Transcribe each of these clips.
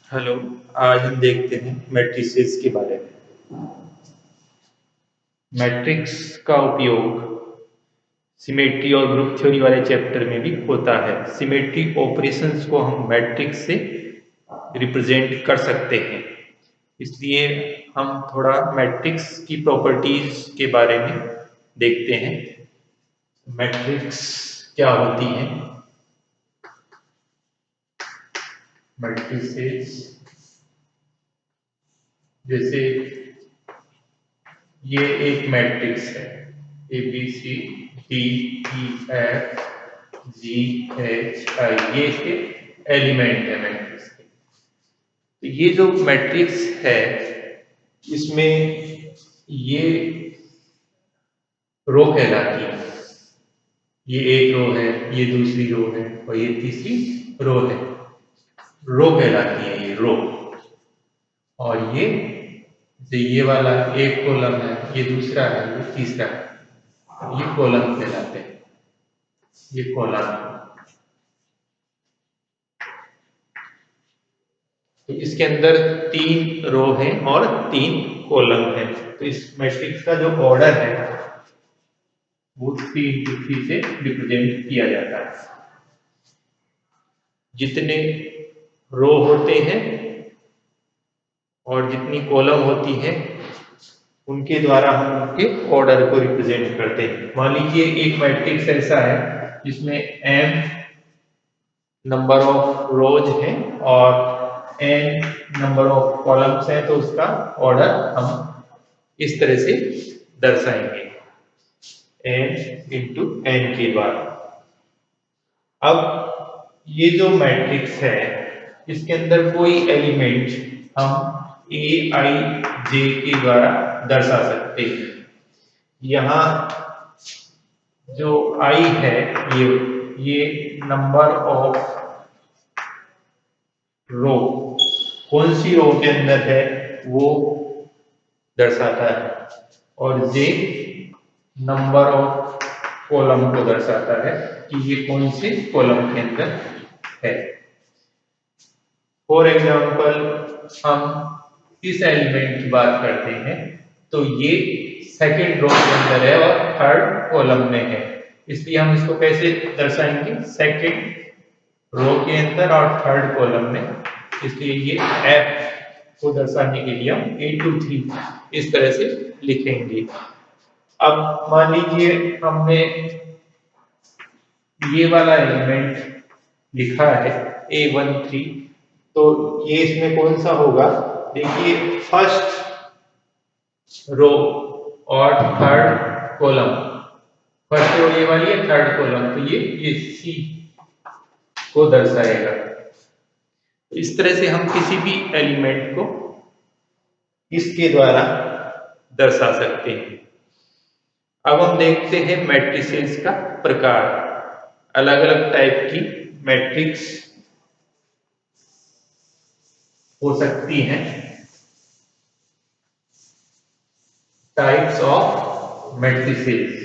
Hello. आज हम देखते हैं मैट्रिसेस के बारे में। मैट्रिक्स का उपयोग सिमेट्री और ग्रुप थ्योरी वाले चैप्टर में भी होता है। सिमेट्री ऑपरेशंस को हम मैट्रिक्स से रिप्रेजेंट कर सकते हैं। इसलिए हम थोड़ा मैट्रिक्स की प्रॉपर्टीज के बारे में देखते हैं। मैट्रिक्स क्या होती हैं? मैट्रिसेस जैसे ये एक मैट्रिक्स है, A B C D E F G H I, ये इसके एलिमेंट है मैट्रिक्स के। तो ये जो मैट्रिक्स है इसमें ये रो कहलाती है। ये एक रो है, ये दूसरी रो है और ये तीसरी रो है। रो कहलाती है ये रो। और ये वाला एक कॉलम है, ये दूसरा है, ये तीसरा है, ये कॉलम कहलाते हैं। ये कॉलम, तो इसके अंदर 3 रो हैं और 3 कॉलम हैं। तो इस मैट्रिक्स का जो ऑर्डर है वो 3 से रिप्रेजेंट किया जाता है। जितने रो होते हैं और जितनी कॉलम होती है उनके द्वारा हम उनके ऑर्डर को रिप्रेजेंट करते हैं। मान लीजिए एक मैट्रिक्स ऐसा है जिसमें m नंबर ऑफ रोज है और n नंबर ऑफ कॉलम्स हैं, तो उसका ऑर्डर हम इस तरह से दर्शाएंगे, n इंटू n के द्वारा। अब ये जो मैट्रिक्स है इसके अंदर कोई एलिमेंट हम a i j के द्वारा दर्शा सकते हैं। यहाँ जो i है ये नंबर ऑफ रो, कौन सी रो के अंदर है वो दर्शाता है, और j नंबर ऑफ कॉलम को दर्शाता है कि ये कौन से कॉलम के अंदर है। फॉर एग्जाम्पल हम इस एलिमेंट की बात करते हैं तो ये सेकेंड रो के अंदर है और थर्ड कॉलम में है, इसलिए हम इसको कैसे दर्शाएंगे? सेकेंड रो के अंदर और थर्ड कॉलम में। इसलिए ये f को दर्शाने के लिए हम 8 to 3 इस तरह से लिखेंगे। अब मान लीजिए हमने ये वाला एलिमेंट लिखा है A13, तो ये इसमें कौन सा होगा? देखिए फर्स्ट रो और थर्ड कॉलम, फर्स्ट रो ये वाली है, थर्ड कॉलम तो ये C को दर्शाएगा। इस तरह से हम किसी भी एलिमेंट को इसके द्वारा दर्शा सकते हैं। अब हम देखते हैं मैट्रिसेस का प्रकार। अलग अलग टाइप की मैट्रिक्स हो सकती हैं। Types of matrices.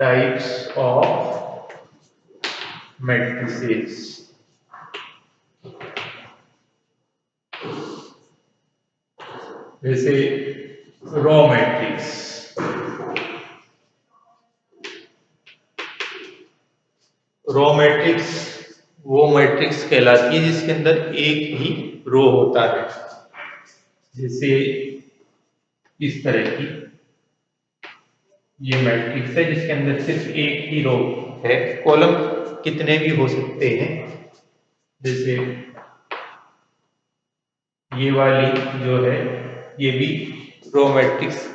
Types of matrices. जैसे रॉ मैट्रिक्स। रॉ मैट्रिक्स वो मैट्रिक्स कहलाती है जिसके अंदर एक ही रो होता है। जैसे इस तरह की ये मैट्रिक्स है जिसके अंदर सिर्फ एक ही रो है, कॉलम कितने भी हो सकते हैं। जैसे ये वाली जो है ये भी रो मैट्रिक्स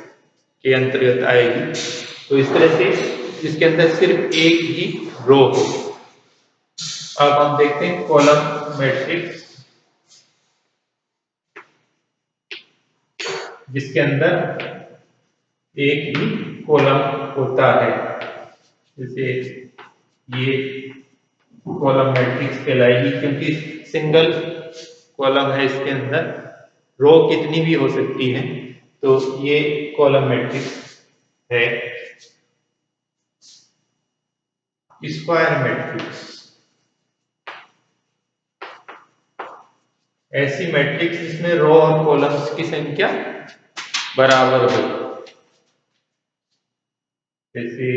के अंतर्गत आएगी। तो इस तरह से इसके अंदर सिर्फ एक ही रो हो। अब हम देखते हैं कॉलम मैट्रिक्स, जिसके अंदर एक ही कॉलम होता है। जैसे ये कॉलम मैट्रिक्स कहलाएगी क्योंकि सिंगल कॉलम है, इसके अंदर रो कितनी भी हो सकती है, तो ये कॉलम मैट्रिक्स है। स्क्वायर मैट्रिक्स, ऐसी मैट्रिक्स जिसमें रो और कॉलम्स की संख्या बराबर हो। जैसे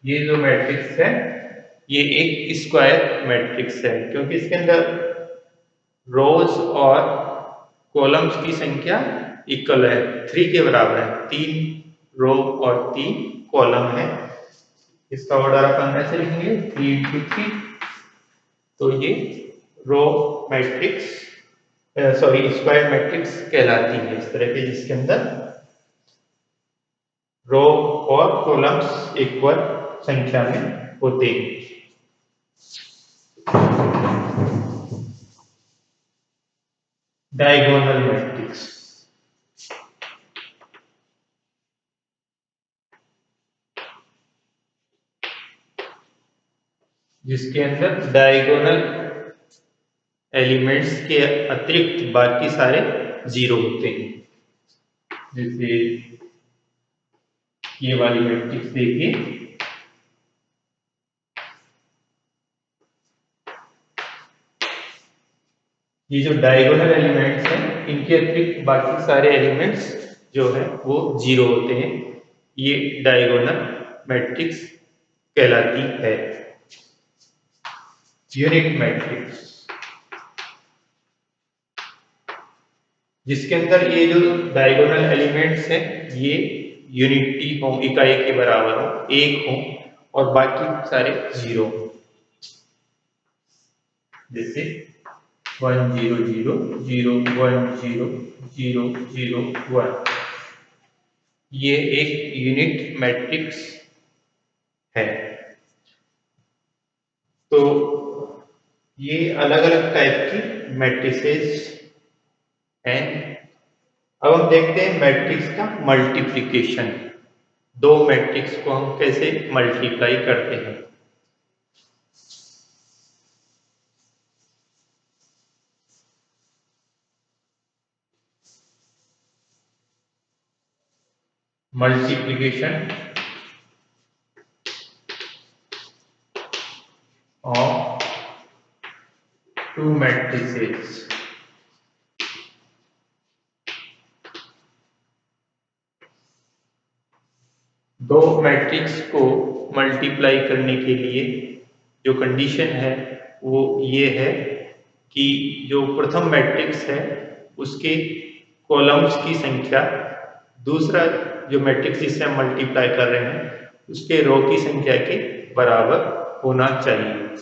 ये जो मैट्रिक्स है ये एक स्क्वायर मैट्रिक्स है, क्योंकि इसके अंदर रोज और कॉलम्स की संख्या इक्वल है, 3 के बराबर है। 3 रो और 3 कॉलम है। इसका ऑर्डर अपन ऐसे लिखेंगे 3 × 3। तो ये रो मैट्रिक्स स्क्वायर मैट्रिक्स कहलाती है इस तरह के, जिसके अंदर रो और कॉलम्स इक्वल संख्या में होते हैं। डायगोनल मैट्रिक्स, जिसके अंदर डायगोनल एलिमेंट्स के अतिरिक्त बाकी सारे जीरो होते हैं। जैसे ये वाली मैट्रिक्स देखिए, ये जो डायगोनल एलिमेंट्स हैं इनके अतिरिक्त बाकी सारे एलिमेंट्स जो है वो जीरो होते हैं। ये डायगोनल मैट्रिक्स कहलाती है। यूनिट मैट्रिक्स, जिसके अंदर ये जो डायगोनल एलिमेंट्स हैं ये यूनिटी हो, इकाई के बराबर हो, एक हो, और बाकी सारे जीरो। जैसे 1 0 0 0 1 0 0 0 1, ये एक यूनिट मैट्रिक्स है। तो ये अलग अलग टाइप की मैट्रिसेस हैं। अब हम देखते हैं मैट्रिक्स का मल्टीप्लिकेशन। दो मैट्रिक्स को हम कैसे मल्टीप्लाई करते हैं। Multiplication of to matrices. दो मैट्रिक्स को मल्टीप्लाई करने के लिए जो कंडीशन है वो ये है कि जो प्रथम मैट्रिक्स है उसके कॉलम्स की संख्या दूसरा जो मैट्रिक्स जिससे हम मल्टीप्लाई कर रहे हैं उसके रो की संख्या के बराबर होना चाहिए।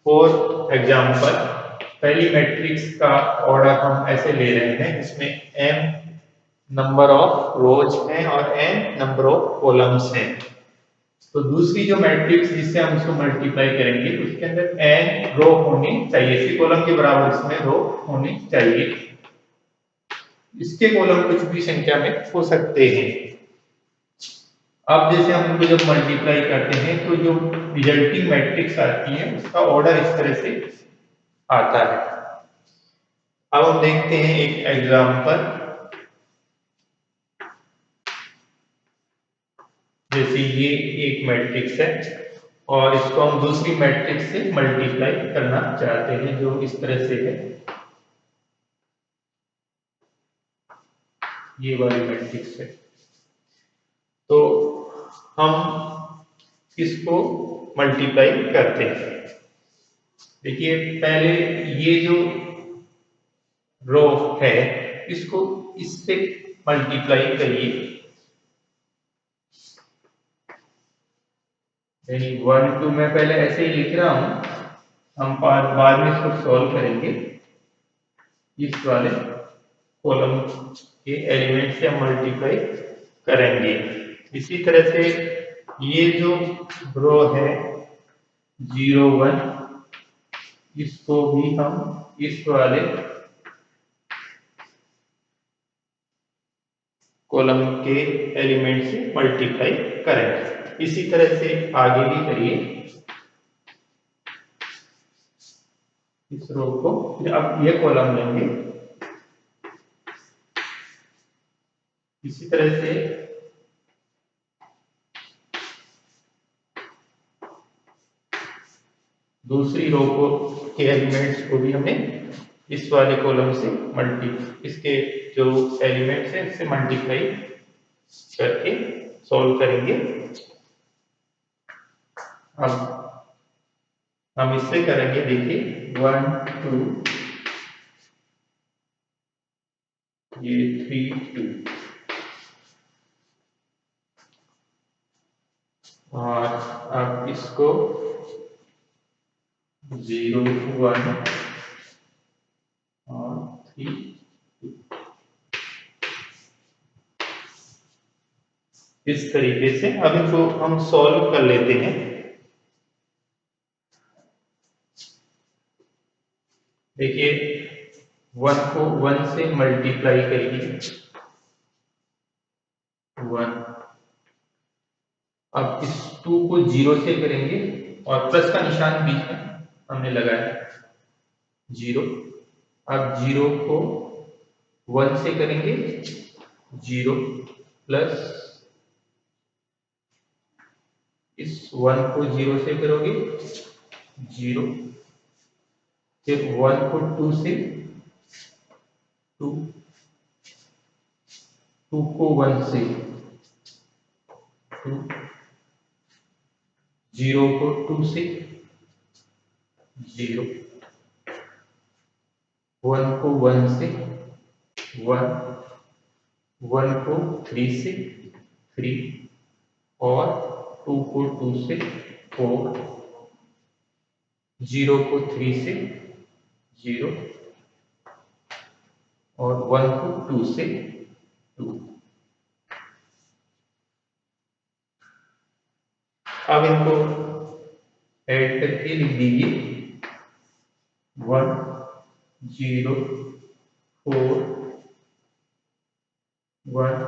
फॉर एग्जाम्पल, पहली मैट्रिक्स का ऑर्डर हम ऐसे ले रहे हैं, इसमें m नंबर ऑफ रोज हैं और n नंबर ऑफ कॉलम्स हैं। तो दूसरी जो मैट्रिक्स जिससे हम इसको मल्टीप्लाई करेंगे उसके अंदर n रो होनी चाहिए, इसी कॉलम के बराबर इसमें रो होनी चाहिए। इसके कॉलम कुछ भी संख्या में हो सकते हैं। अब जैसे हम उनको जब मल्टीप्लाई करते हैं तो जो रिजल्टिंग मैट्रिक्स आती है उसका ऑर्डर इस तरह से आता है। अब हम देखते हैं एक एग्जांपल। जैसे ये एक मैट्रिक्स है और इसको हम दूसरी मैट्रिक्स से मल्टीप्लाई करना चाहते हैं जो इस तरह से है। ये वाली मैट्रिक्स है। तो हम इसको मल्टीप्लाई करते हैं। देखिए पहले ये जो रो है इसको इससे मल्टीप्लाई करिए, यानी 1 2 मैं पहले ऐसे ही लिख रहा हूं, हम बाद में इसको सॉल्व करेंगे। इस वाले कॉलम के एलिमेंट से हम मल्टीप्लाई करेंगे। इसी तरह से ये जो रो है 0 1, इसको भी हम इस वाले कॉलम के एलिमेंट से मल्टीप्लाई करेंगे। इसी तरह से आगे भी करिए इस रो को। फिर अब ये कॉलम लेंगे, इसी तरह से दूसरी रो को के एलिमेंट्स को भी हमें इस वाले कॉलम से इसके जो एलिमेंट्स हैं इससे मल्टीप्लाई करके सॉल्व करेंगे। अब हम इससे करेंगे, देखिए 1 2, ये 3 2, और अब इसको 0 1 और 3 2 इस तरीके से अब इनको हम सॉल्व कर लेते हैं। देखिए 1 को 1 से मल्टीप्लाई करेंगे 1, अब इस 2 को 0 से करेंगे और प्लस का निशान बीच में हमने लगाया 0। अब 0 को 1 से करेंगे 0 प्लस इस 1 को 0 से करोगे 0, फिर 1 को 2 से 2, 2 को 1 से 2, 0 को 2 से 0, 1 को 1 से 1, 1 को 3 से 3, और 2 को 2 से 4, 0 को 3 से 0, और 1 को 2 से 2। अब इनको ऐड करके लिख दीजिए 1 0 4 1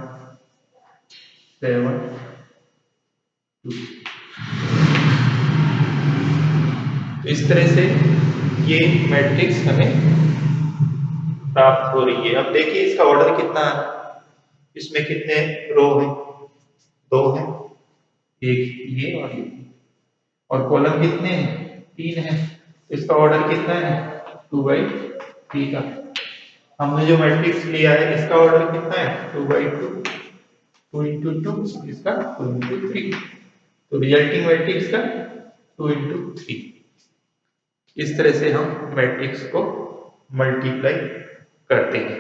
7 2। तो इस तरह से ये मैट्रिक्स हमें प्राप्त हो रही है। अब देखिए इसका ऑर्डर कितना है, इसमें कितने रो हैं, 2 हैं, एक ये और कॉलम कितने हैं, 3 हैं। इसका ऑर्डर कितना है, 2/3 का। हमने जो मैट्रिक्स लिया है इसका ऑर्डर कितना है, 2/2, 2 × 2, इसका 2 × 3, तो रिजल्टिंग मैट्रिक्स का 2 × 3। इस तरह से हम मैट्रिक्स को मल्टीप्लाई करते हैं।